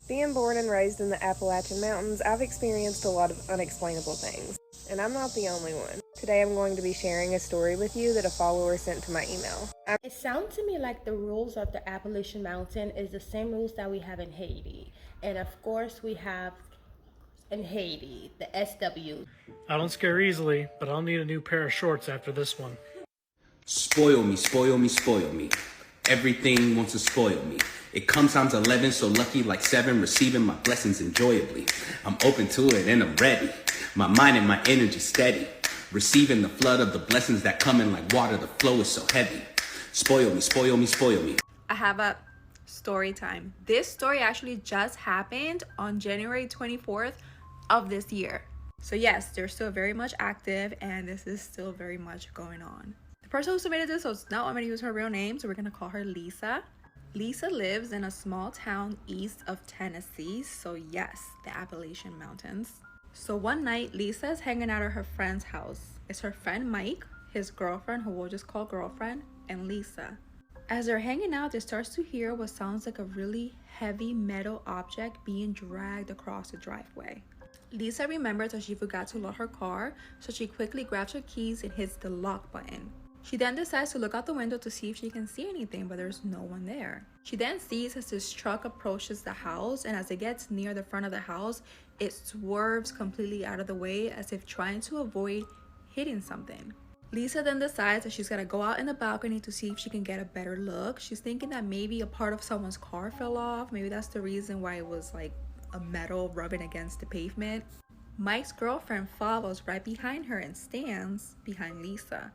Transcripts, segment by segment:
Being born and raised in the Appalachian Mountains, I've experienced a lot of unexplainable things, and I'm not the only one. Today I'm going to be sharing a story with you that a follower sent to my email. It sounds to me like the rules of the Appalachian Mountain is the same rules that we have in Haiti. And of course we have in Haiti, the SW. I don't scare easily, but I'll need a new pair of shorts after this one. Spoil me, spoil me, spoil me. Everything wants to spoil me. It comes times 11, so lucky like 7, receiving my blessings enjoyably. I'm open to it and I'm ready. My mind and my energy steady. Receiving the flood of the blessings that come in like water. The flow is so heavy. Spoil me, spoil me, spoil me. I have a story time. This story actually just happened on January 24th of this year. So yes, they're still very much active and this is still very much going on. The person who submitted this, so it's not I'm going to use her real name, so we're going to call her Lisa. Lisa lives in a small town east of Tennessee, so yes, the Appalachian Mountains. So one night, Lisa is hanging out at her friend's house. It's her friend Mike, his girlfriend, who we'll just call girlfriend, and Lisa. As they're hanging out, they starts to hear what sounds like a really heavy metal object being dragged across the driveway. Lisa remembers that she forgot to lock her car, so she quickly grabs her keys and hits the lock button. She then decides to look out the window to see if she can see anything, but there's no one there. She then sees as this truck approaches the house, and as it gets near the front of the house, it swerves completely out of the way as if trying to avoid hitting something. Lisa then decides that she's gonna go out in the balcony to see if she can get a better look. She's thinking that maybe a part of someone's car fell off. Maybe that's the reason why it was like a metal rubbing against the pavement. Mike's girlfriend follows right behind her and stands behind Lisa.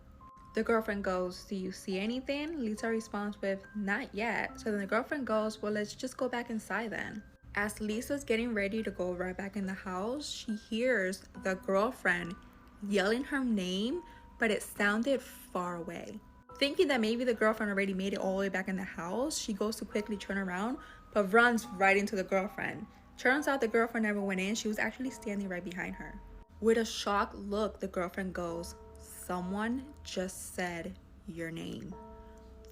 The girlfriend goes, "Do you see anything?" Lisa responds with, "Not yet." So then the girlfriend goes, "Well, let's just go back inside then." As Lisa's getting ready to go right back in the house, she hears the girlfriend yelling her name, but it sounded far away. Thinking that maybe the girlfriend already made it all the way back in the house, she goes to quickly turn around, but runs right into the girlfriend. Turns out the girlfriend never went in, she was actually standing right behind her. With a shocked look, the girlfriend goes, "Someone just said your name.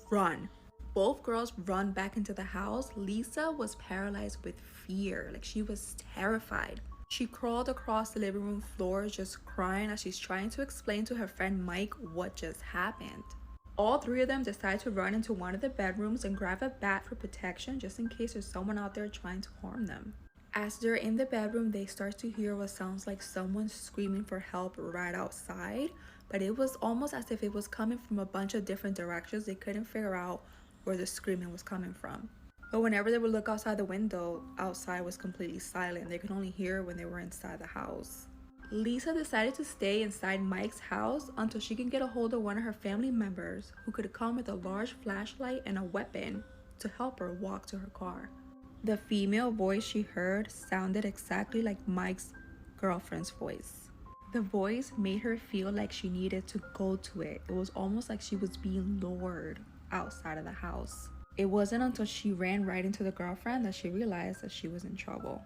Run." Both girls run back into the house. Lisa was paralyzed with fear, like she was terrified. She crawled across the living room floor just crying as she's trying to explain to her friend Mike what just happened. All three of them decide to run into one of the bedrooms and grab a bat for protection just in case there's someone out there trying to harm them. As they're in the bedroom, they start to hear what sounds like someone screaming for help right outside, but it was almost as if it was coming from a bunch of different directions. They couldn't figure out where the screaming was coming from. But whenever they would look outside the window, outside was completely silent. They could only hear when they were inside the house. Lisa decided to stay inside Mike's house until she can get a hold of one of her family members who could come with a large flashlight and a weapon to help her walk to her car. The female voice she heard sounded exactly like Mike's girlfriend's voice. The voice made her feel like she needed to go to it. It was almost like she was being lured outside of the house. It wasn't until she ran right into the girlfriend that she realized that she was in trouble.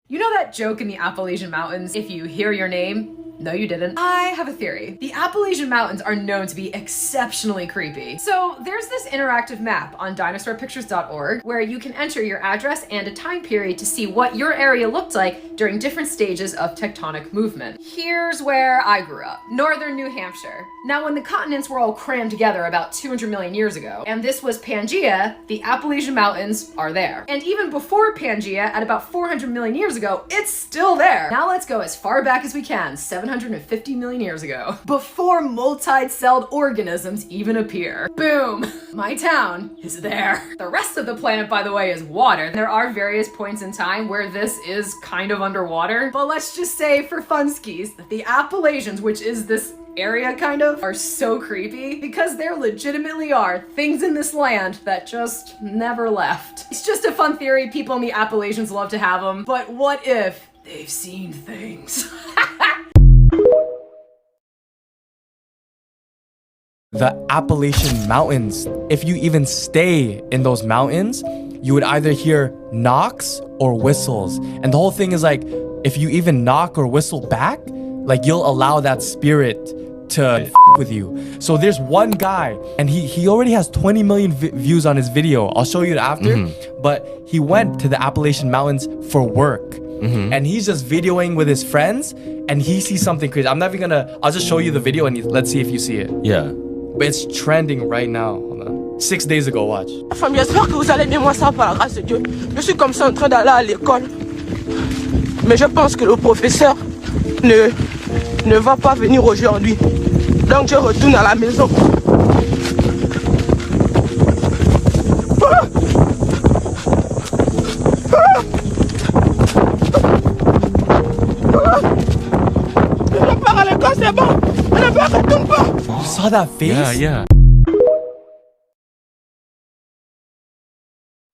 You know that joke in the Appalachian Mountains, if you hear your name? No, you didn't. I have a theory. The Appalachian Mountains are known to be exceptionally creepy. So there's this interactive map on dinosaurpictures.org where you can enter your address and a time period to see what your area looked like during different stages of tectonic movement. Here's where I grew up, northern New Hampshire. Now, when the continents were all crammed together about 200 million years ago, and this was Pangea, the Appalachian Mountains are there. And even before Pangea, at about 400 million years ago, it's still there. Now let's go as far back as we can, 750 million years ago, before multi-celled organisms even appear. Boom! My town is there. The rest of the planet, by the way, is water. There are various points in time where this is kind of underwater, but let's just say for funskies that the Appalachians, which is this area kind of, are so creepy because there legitimately are things in this land that just never left. It's just a fun theory, people in the Appalachians love to have them, but what if they've seen things? The Appalachian Mountains. If you even stay in those mountains, you would either hear knocks or whistles. And the whole thing is like, if you even knock or whistle back, like you'll allow that spirit to with you. So there's one guy, and he already has 20 million views on his video. I'll show you it after. But he went to the Appalachian Mountains for work. And he's just videoing with his friends, and he sees something crazy. I'll just show you the video, and let's see if you see it. Yeah. But it's trending right now. Hold on. 6 days ago, watch. Femme, j'espère que vous allez bien, moi ça par la grâce de Dieu. Je suis comme ça en train d'aller à l'école. Mais je pense que le professeur ne va pas venir aujourd'hui. Donc je retourne à la maison. Je pars à l'école, c'est bon. Ne me retourne pas. You saw that face? Yeah.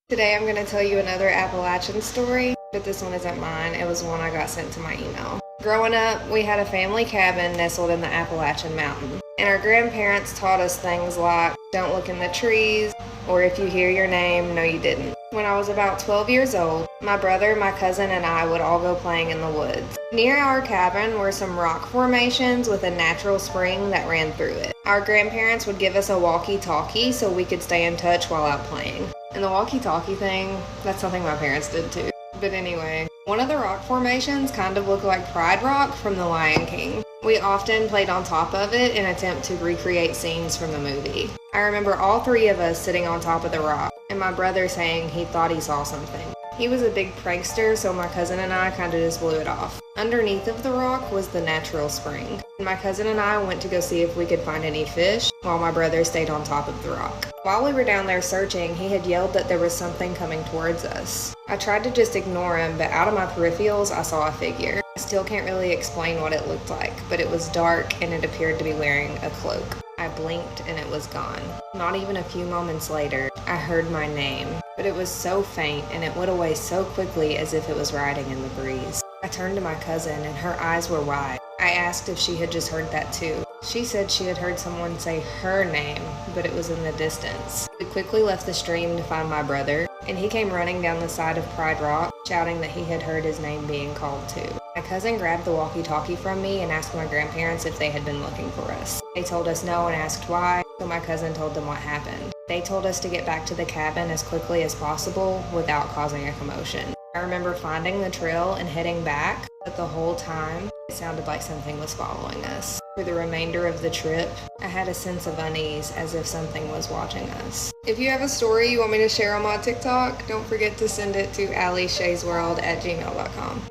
Today I'm going to tell you another Appalachian story, but this one isn't mine. It was one I got sent to my email. Growing up, we had a family cabin nestled in the Appalachian Mountain, and our grandparents taught us things like, don't look in the trees, or if you hear your name, no you didn't. When I was about 12 years old, my brother, my cousin, and I would all go playing in the woods. Near our cabin were some rock formations with a natural spring that ran through it. Our grandparents would give us a walkie-talkie so we could stay in touch while out playing. And the walkie-talkie thing, that's something my parents did too. But anyway, one of the rock formations kind of looked like Pride Rock from The Lion King. We often played on top of it in an attempt to recreate scenes from the movie. I remember all three of us sitting on top of the rock, and my brother saying he thought he saw something. He was a big prankster, so my cousin and I kind of just blew it off. Underneath of the rock was the natural spring. My cousin and I went to go see if we could find any fish, while my brother stayed on top of the rock. While we were down there searching, he had yelled that there was something coming towards us. I tried to just ignore him, but out of my peripherals, I saw a figure. I still can't really explain what it looked like, but it was dark and it appeared to be wearing a cloak. I blinked and it was gone. Not even a few moments later, I heard my name, but it was so faint and it went away so quickly as if it was riding in the breeze. I turned to my cousin and her eyes were wide. I asked if she had just heard that too. She said she had heard someone say her name, but it was in the distance. We quickly left the stream to find my brother, and he came running down the side of Pride Rock, shouting that he had heard his name being called too. My cousin grabbed the walkie-talkie from me and asked my grandparents if they had been looking for us. They told us no and asked why, so my cousin told them what happened. They told us to get back to the cabin as quickly as possible without causing a commotion. I remember finding the trail and heading back, but the whole time, it sounded like something was following us. For the remainder of the trip, I had a sense of unease as if something was watching us. If you have a story you want me to share on my TikTok, don't forget to send it to allyshaysworld@gmail.com.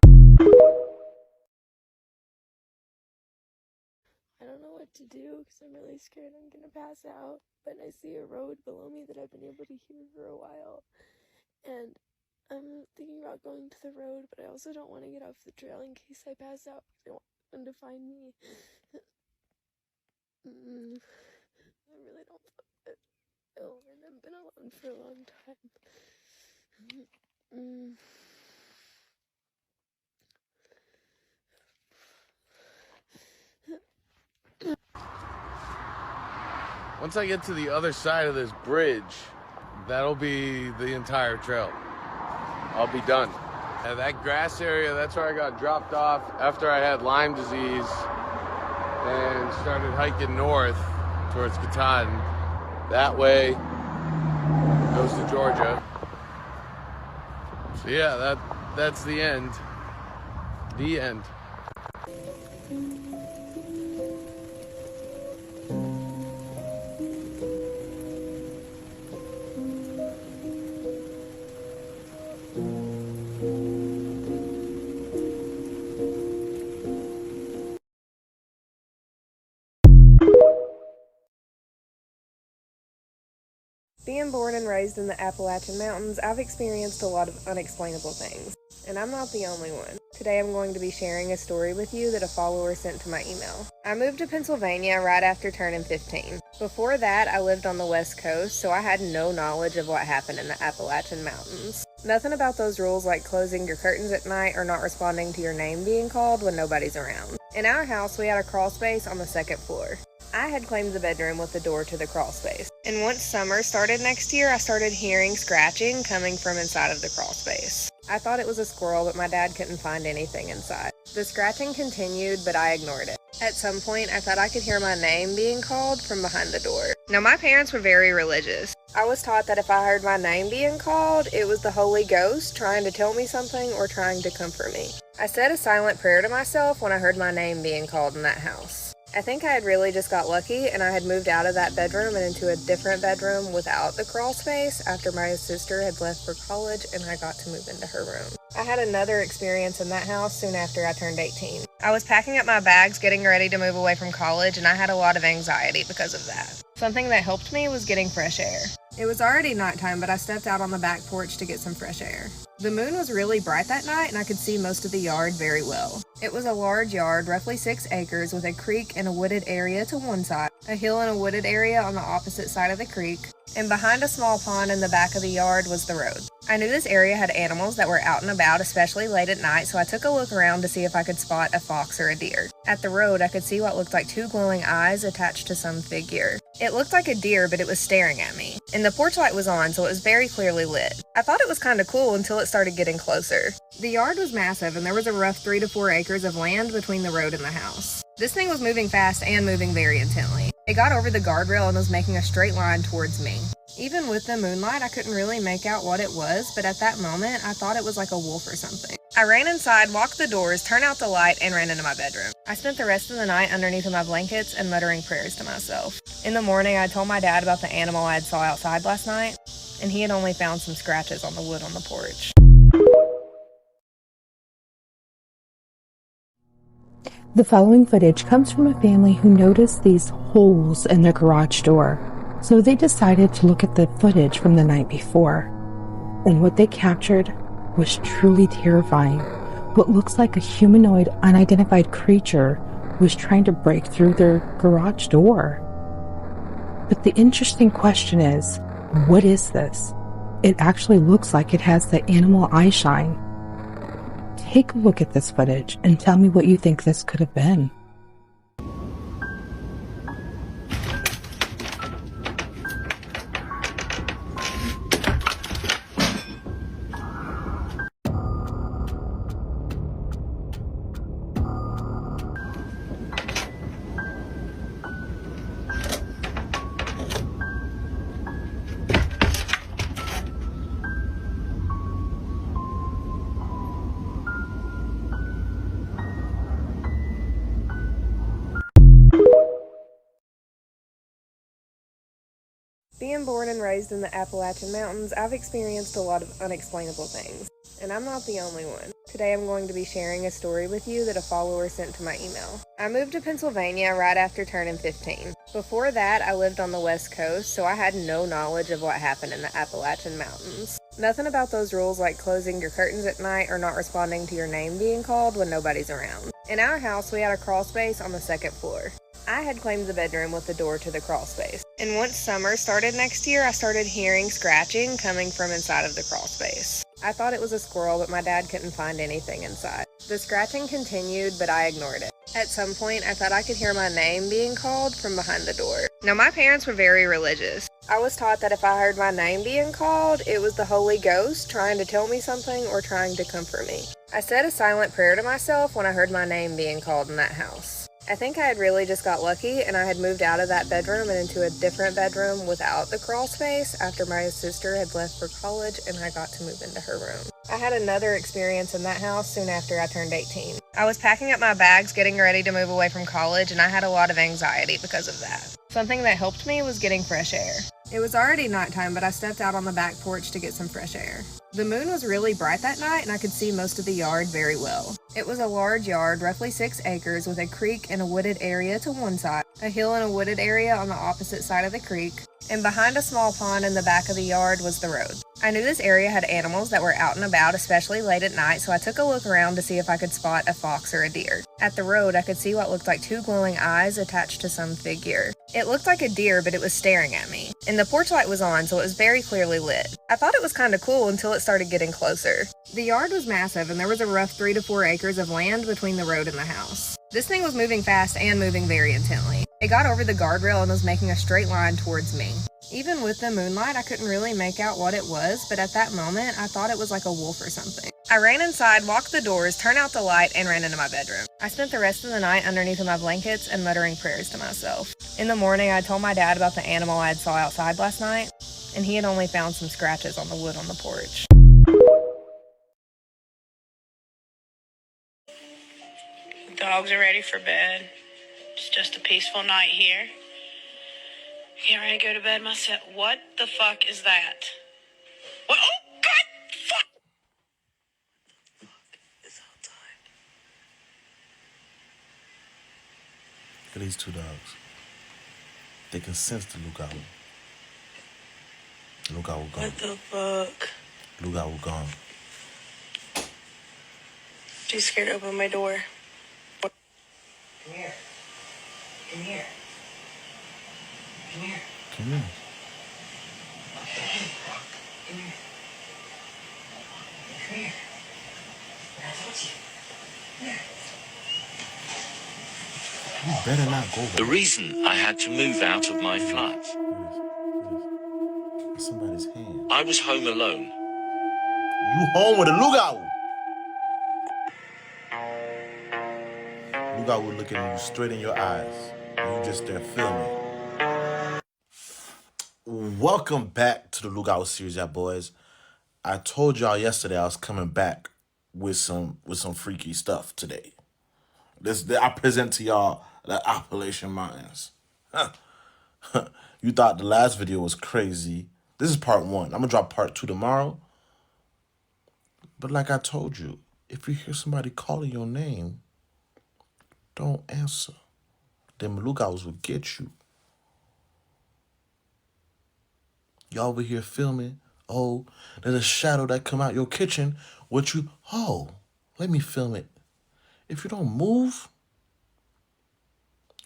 I don't know what to do because I'm really scared I'm gonna pass out, but I see a road below me that I've been able to hear for a while, and I'm thinking about going to the road, but I also don't want to get off the trail in case I pass out because I want them to find me. I really don't feel good. Oh, and I've been alone for a long time. Once I get to the other side of this bridge, that'll be the entire trail. I'll be done. That grass area, that's where I got dropped off after I had Lyme disease and started hiking north towards Katahdin. That way goes to Georgia. So yeah, that's the end. The end. Being born and raised in the Appalachian Mountains, I've experienced a lot of unexplainable things, and I'm not the only one. Today I'm going to be sharing a story with you that a follower sent to my email. I moved to Pennsylvania right after turning 15. Before that, I lived on the West Coast, so I had no knowledge of what happened in the Appalachian Mountains. Nothing about those rules like closing your curtains at night or not responding to your name being called when nobody's around. In our house, we had a crawl space on the second floor. I had claimed the bedroom with the door to the crawl space. And once summer started next year, I started hearing scratching coming from inside of the crawl space. I thought it was a squirrel, but my dad couldn't find anything inside. The scratching continued, but I ignored it. At some point, I thought I could hear my name being called from behind the door. Now, my parents were very religious. I was taught that if I heard my name being called, it was the Holy Ghost trying to tell me something or trying to comfort me. I said a silent prayer to myself when I heard my name being called in that house. I think I had really just got lucky and I had moved out of that bedroom and into a different bedroom without the crawl space after my sister had left for college and I got to move into her room. I had another experience in that house soon after I turned 18. I was packing up my bags, getting ready to move away from college, and I had a lot of anxiety because of that. Something that helped me was getting fresh air. It was already nighttime, but I stepped out on the back porch to get some fresh air. The moon was really bright that night, and I could see most of the yard very well. It was a large yard, roughly 6 acres, with a creek and a wooded area to one side, a hill and a wooded area on the opposite side of the creek, and behind a small pond in the back of the yard was the road. I knew this area had animals that were out and about, especially late at night, so I took a look around to see if I could spot a fox or a deer. At the road, I could see what looked like 2 glowing eyes attached to some figure. It looked like a deer, but it was staring at me, and the porch light was on, so it was very clearly lit. I thought it was kind of cool until it started getting closer. The yard was massive, and there was a rough 3 to 4 acres of land between the road and the house. This thing was moving fast and moving very intently. It got over the guardrail and was making a straight line towards me. Even with the moonlight, I couldn't really make out what it was, but at that moment, I thought it was like a wolf or something. I ran inside, locked the doors, turned out the light, and ran into my bedroom. I spent the rest of the night underneath my blankets and muttering prayers to myself. In the morning, I told my dad about the animal I had saw outside last night, and he had only found some scratches on the wood on the porch. The following footage comes from a family who noticed these holes in their garage door, so they decided to look at the footage from the night before. And what they captured was truly terrifying. What looks like a humanoid, unidentified creature was trying to break through their garage door. But the interesting question is, what is this? It actually looks like it has the animal eye shine. Take a look at this footage and tell me what you think this could have been. Being born and raised in the Appalachian Mountains, I've experienced a lot of unexplainable things, and I'm not the only one. Today I'm going to be sharing a story with you that a follower sent to my email. I moved to Pennsylvania right after turning 15. Before that, I lived on the West Coast, so I had no knowledge of what happened in the Appalachian Mountains. Nothing about those rules like closing your curtains at night or not responding to your name being called when nobody's around. In our house, we had a crawl space on the 2nd floor. I had claimed the bedroom with the door to the crawl space. And once summer started next year, I started hearing scratching coming from inside of the crawl space. I thought it was a squirrel, but my dad couldn't find anything inside. The scratching continued, but I ignored it. At some point, I thought I could hear my name being called from behind the door. Now, my parents were very religious. I was taught that if I heard my name being called, it was the Holy Ghost trying to tell me something or trying to comfort me. I said a silent prayer to myself when I heard my name being called in that house. I think I had really just got lucky and I had moved out of that bedroom and into a different bedroom without the crawl space after my sister had left for college and I got to move into her room. I had another experience in that house soon after I turned 18. I was packing up my bags, getting ready to move away from college, and I had a lot of anxiety because of that. Something that helped me was getting fresh air. It was already nighttime, but I stepped out on the back porch to get some fresh air. The moon was really bright that night, and I could see most of the yard very well. It was a large yard, roughly 6 acres, with a creek and a wooded area to one side, a hill and a wooded area on the opposite side of the creek, and behind a small pond in the back of the yard was the road. I knew this area had animals that were out and about, especially late at night, so I took a look around to see if I could spot a fox or a deer. At the road, I could see what looked like 2 glowing eyes attached to some figure. It looked like a deer, but it was staring at me, and the porch light was on, so it was very clearly lit. I thought it was kind of cool until it started getting closer. The yard was massive, and there was a rough 3 to 4 acres of land between the road and the house. This thing was moving fast and moving very intently. It got over the guardrail and was making a straight line towards me. Even with the moonlight, I couldn't really make out what it was, but at that moment, I thought it was like a wolf or something. I ran inside, walked the doors, turned out the light, and ran into my bedroom. I spent the rest of the night underneath my blankets and muttering prayers to myself. In the morning, I told my dad about the animal I saw outside last night, and he had only found some scratches on the wood on the porch. The dogs are ready for bed. It's just a peaceful night here. Getting ready to go to bed myself. What the fuck is that? What? Oh, God! Fuck! It's outside. Look at these two dogs. They can sense the lookout. Lookout gone. What the fuck? Lookout gone. Too scared to open my door. Come here. Come here. Come here. Come here. Come here. Come here. I told you. Come here. You better not go back. The reason I had to move out of my flat. It's somebody's hand. I was home alone. You home with a lookout. Lookout was looking at you straight in your eyes. And you just there filming. Welcome back to the Lookout series, y'all boys. I told y'all yesterday I was coming back with some freaky stuff today. I present to y'all the Appalachian Mountains. You thought the last video was crazy. This is part 1. I'm gonna drop part 2 tomorrow. But like I told you, if you hear somebody calling your name, don't answer. Them lookouts will get you. Y'all over here filming. Oh, there's a shadow that come out your kitchen. Let me film it. If you don't move,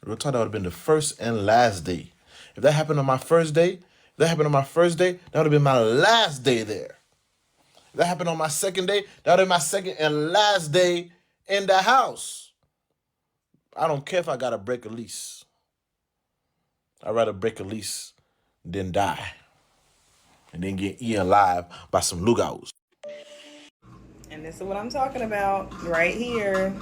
real talk, that would have been the first and last day. If that happened on my first day, that would have been my last day there. If that happened on my second day, that would have been my second and last day in the house. I don't care if I gotta break a lease. I'd rather break a lease than die. And then get eaten alive by some lookouts. And this is what I'm talking about right here.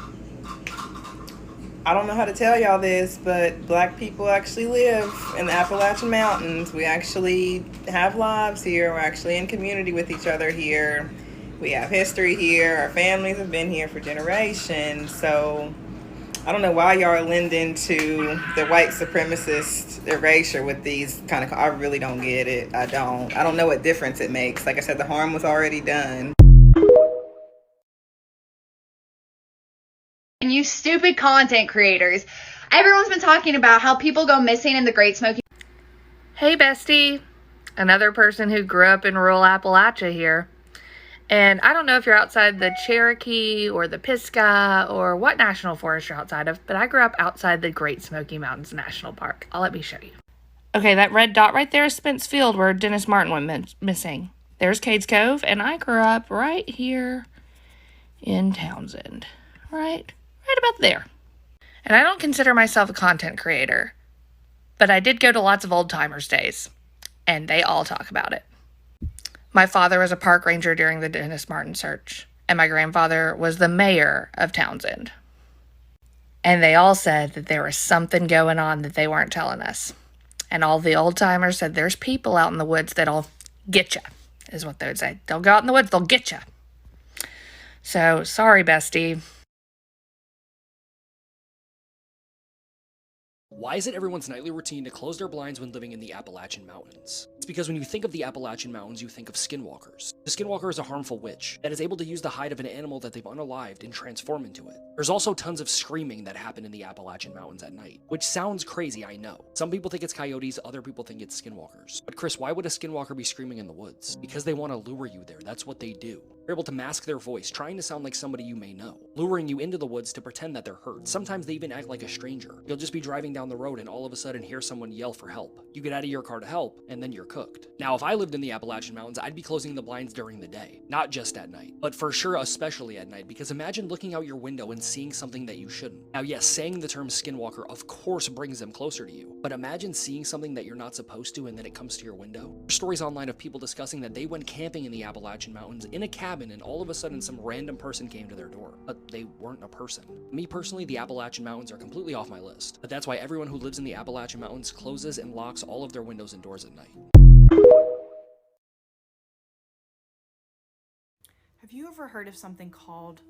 I don't know how to tell y'all this, but black people actually live in the Appalachian Mountains. We actually have lives here. We're actually in community with each other here. We have history here. Our families have been here for generations. So I don't know why y'all are lending to the white supremacist erasure with these kind of, I really don't get it. I don't know what difference it makes. Like I said, the harm was already done. And you stupid content creators. Everyone's been talking about how people go missing in the Great Smoky. Hey, bestie. Another person who grew up in rural Appalachia here. And I don't know if you're outside the Cherokee or the Pisgah or what national forest you're outside of, but I grew up outside the Great Smoky Mountains National Park. Let me show you. Okay, that red dot right there is Spence Field where Dennis Martin went missing. There's Cades Cove, and I grew up right here in Townsend. Right about there. And I don't consider myself a content creator, but I did go to lots of old timers days, and they all talk about it. My father was a park ranger during the Dennis Martin search, and my grandfather was the mayor of Townsend. And they all said that there was something going on that they weren't telling us. And all the old timers said there's people out in the woods that'll get you, is what they would say. They'll go out in the woods, they'll get you. So, sorry, bestie. Why is it everyone's nightly routine to close their blinds when living in the Appalachian Mountains? It's because when you think of the Appalachian Mountains, you think of skinwalkers. The skinwalker is a harmful witch that is able to use the hide of an animal that they've unalived and transform into it. There's also tons of screaming that happen in the Appalachian Mountains at night, which sounds crazy, I know. Some people think it's coyotes, other people think it's skinwalkers. But Chris, why would a skinwalker be screaming in the woods? Because they want to lure you there, that's what they do. They're able to mask their voice, trying to sound like somebody you may know, luring you into the woods to pretend that they're hurt. Sometimes they even act like a stranger. You'll just be driving down down the road and all of a sudden hear someone yell for help. You get out of your car to help, and then you're cooked. Now, if I lived in the Appalachian Mountains, I'd be closing the blinds during the day, not just at night. But for sure, especially at night, because imagine looking out your window and seeing something that you shouldn't. Now, yes, saying the term skinwalker of course brings them closer to you, but imagine seeing something that you're not supposed to and then it comes to your window. There's stories online of people discussing that they went camping in the Appalachian Mountains in a cabin and all of a sudden some random person came to their door, but they weren't a person. Me personally, the Appalachian Mountains are completely off my list, but that's why everyone who lives in the Appalachian Mountains closes and locks all of their windows and doors at night. Have you ever heard of something called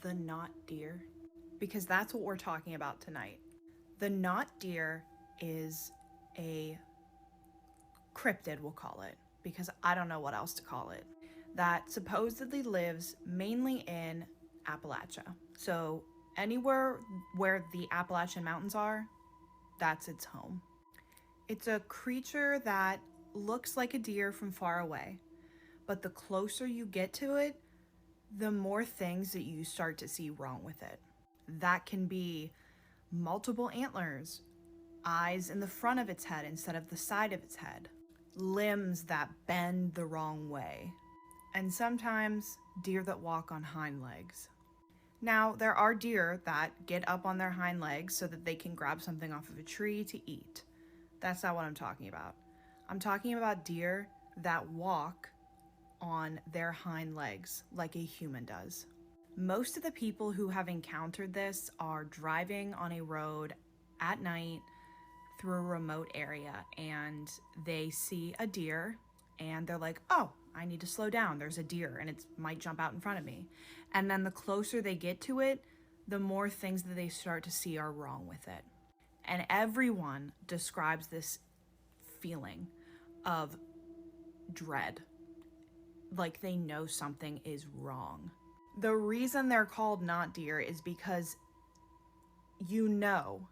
the knot deer? Because that's what we're talking about tonight. The knot deer is a cryptid, we'll call it, because I don't know what else to call it, that supposedly lives mainly in Appalachia. So anywhere where the Appalachian Mountains are, that's its home. It's a creature that looks like a deer from far away, but the closer you get to it, the more things that you start to see wrong with it. That can be multiple antlers, eyes in the front of its head instead of the side of its head, limbs that bend the wrong way, and sometimes deer that walk on hind legs. Now, there are deer that get up on their hind legs so that they can grab something off of a tree to eat. That's not what I'm talking about. I'm talking about deer that walk on their hind legs like a human does. Most of the people who have encountered this are driving on a road at night through a remote area and they see a deer and they're like, oh, I need to slow down. There's a deer and it might jump out in front of me. And then the closer they get to it, the more things that they start to see are wrong with it. And everyone describes this feeling of dread, like they know something is wrong. The reason they're called knot deer is because you know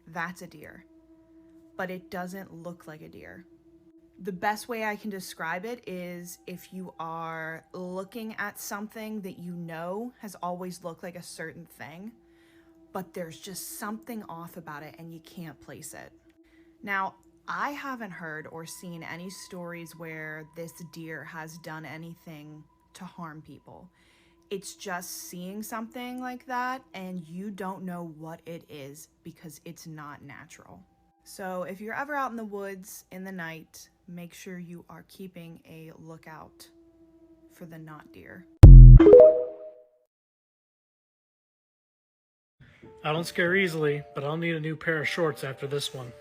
that's a deer, but it doesn't look like a deer. The best way I can describe it is if you are looking at something that you know has always looked like a certain thing, but there's just something off about it and you can't place it. Now, I haven't heard or seen any stories where this deer has done anything to harm people. It's just seeing something like that and you don't know what it is because it's not natural. So if you're ever out in the woods in the night, make sure you are keeping a lookout for the knot deer. I don't scare easily, but I'll need a new pair of shorts after this one.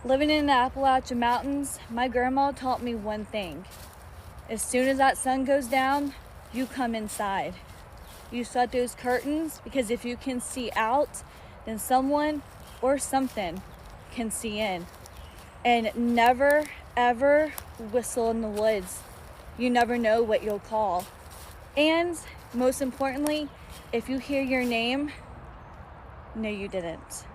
Living in the Appalachian Mountains, my grandma taught me one thing. As soon as that sun goes down, you come inside. You shut those curtains, because if you can see out, then someone or something can see in. And never, ever whistle in the woods. You never know what you'll call. And most importantly, if you hear your name, no, you didn't.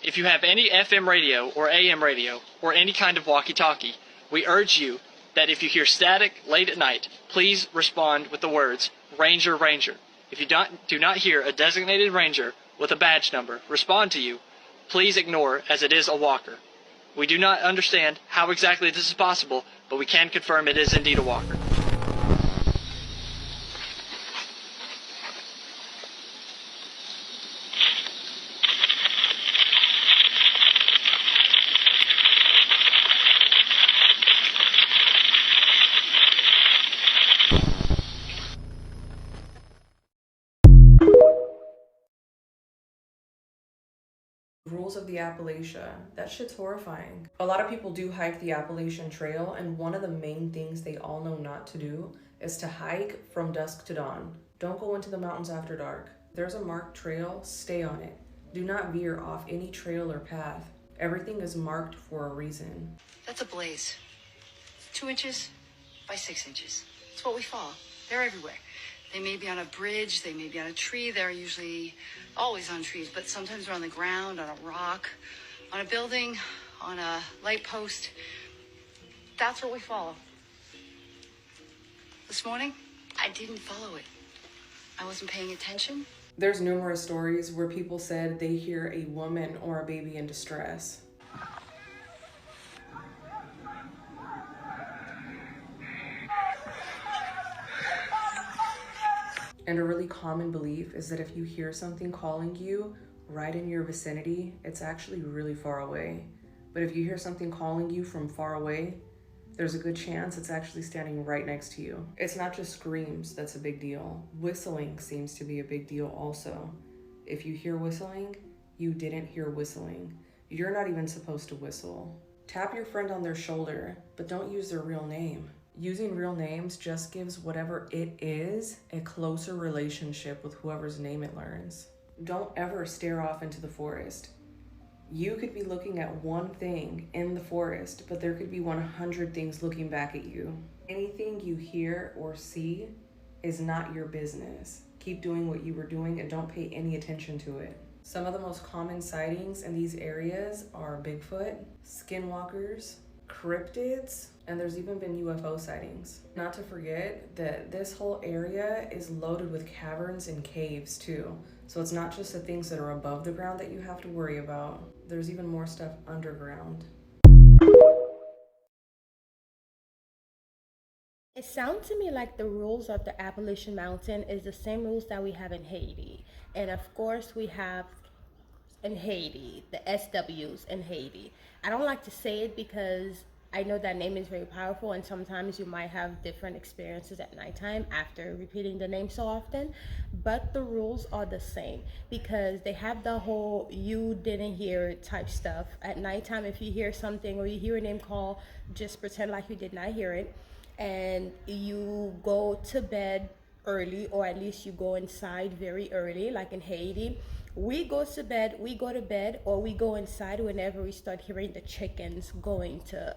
If you have any FM radio or AM radio or any kind of walkie-talkie, we urge you that if you hear static late at night, please respond with the words, Ranger, Ranger. If you do not hear a designated ranger with a badge number respond to you, please ignore, as it is a walker. We do not understand how exactly this is possible, but we can confirm it is indeed a walker. Rules of the Appalachia. That shit's horrifying. A lot of people do hike the Appalachian Trail, and one of the main things they all know not to do is to hike from dusk to dawn. Don't go into the mountains after dark. There's a marked trail, stay on it. Do not veer off any trail or path. Everything is marked for a reason. That's a blaze. 2 inches by 6 inches. It's what we follow. They're everywhere. They may be on a bridge, they may be on a tree. They're usually always on trees, but sometimes they're on the ground, on a rock, on a building, on a light post. That's what we follow. This morning, I didn't follow it. I wasn't paying attention. There's numerous stories where people said they hear a woman or a baby in distress. And a really common belief is that if you hear something calling you right in your vicinity, it's actually really far away. But if you hear something calling you from far away, there's a good chance it's actually standing right next to you. It's not just screams that's a big deal. Whistling seems to be a big deal also. If you hear whistling, you didn't hear whistling. You're not even supposed to whistle. Tap your friend on their shoulder, but don't use their real name. Using real names just gives whatever it is a closer relationship with whoever's name it learns. Don't ever stare off into the forest. You could be looking at one thing in the forest, but there could be 100 things looking back at you. Anything you hear or see is not your business. Keep doing what you were doing and don't pay any attention to it. Some of the most common sightings in these areas are Bigfoot, skinwalkers, cryptids, and there's even been UFO sightings. Not to forget that this whole area is loaded with caverns and caves too. So it's not just the things that are above the ground that you have to worry about. There's even more stuff underground. It sounds to me like the rules of the Appalachian Mountain is the same rules that we have in Haiti. And of course we have in Haiti, the SWs in Haiti. I don't like to say it because I know that name is very powerful, and sometimes you might have different experiences at nighttime after repeating the name so often, but the rules are the same because they have the whole you didn't hear it type stuff. At nighttime, if you hear something or you hear a name call, just pretend like you did not hear it, and you go to bed early, or at least you go inside very early, like in Haiti. We go to bed, or we go inside whenever we start hearing the chickens going to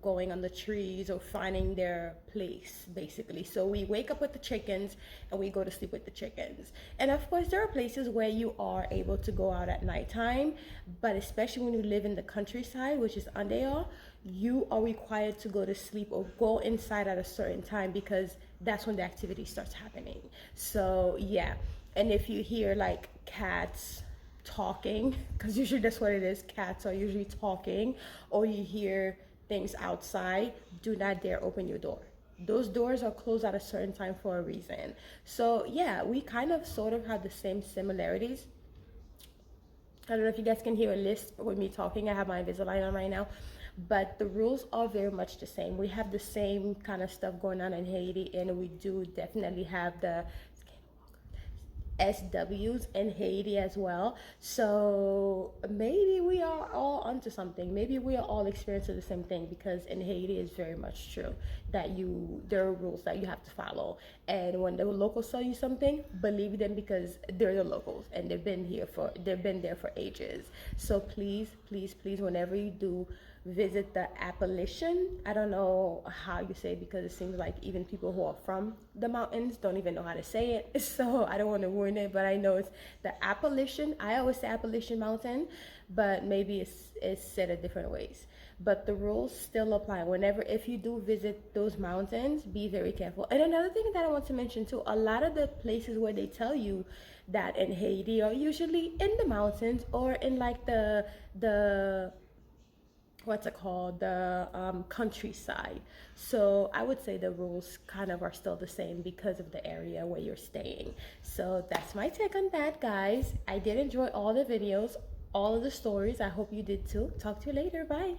going on the trees or finding their place, basically. So we wake up with the chickens and we go to sleep with the chickens. And of course there are places where you are able to go out at nighttime, but especially when you live in the countryside, which is Andeo, you are required to go to sleep or go inside at a certain time because that's when the activity starts happening. So yeah. And if you hear like cats talking, because usually that's what it is, cats are usually talking, or you hear things outside, do not dare open your door. Those doors are closed at a certain time for a reason. So yeah, we kind of sort of have the same similarities. I don't know if you guys can hear a list with me talking. I have my Invisalign on right now. but the rules are very much the same. We have the same kind of stuff going on in Haiti, and we do definitely have the SWs in Haiti as well. So maybe we are all onto something. Maybe we are all experiencing the same thing, because in Haiti it's very much true that there are rules that you have to follow. And when the locals tell you something, believe them, because they're the locals and they've been there for ages. So please, please, please, whenever you do visit the appellation, I don't know how you say it, because it seems like even people who are from the mountains don't even know how to say it, so I don't want to ruin it, but I know it's the Appalachian. I always say Appalachian Mountain, but maybe it's said in different ways. But the rules still apply. If you do visit those mountains, be very careful. And another thing that I want to mention too, a lot of the places where they tell you that in Haiti are usually in the mountains, or in like the what's it called, the countryside. So I would say the rules kind of are still the same because of the area where you're staying. So that's my take on that, guys. I did enjoy all the videos, all of the stories. I hope you did too. Talk to you later. Bye.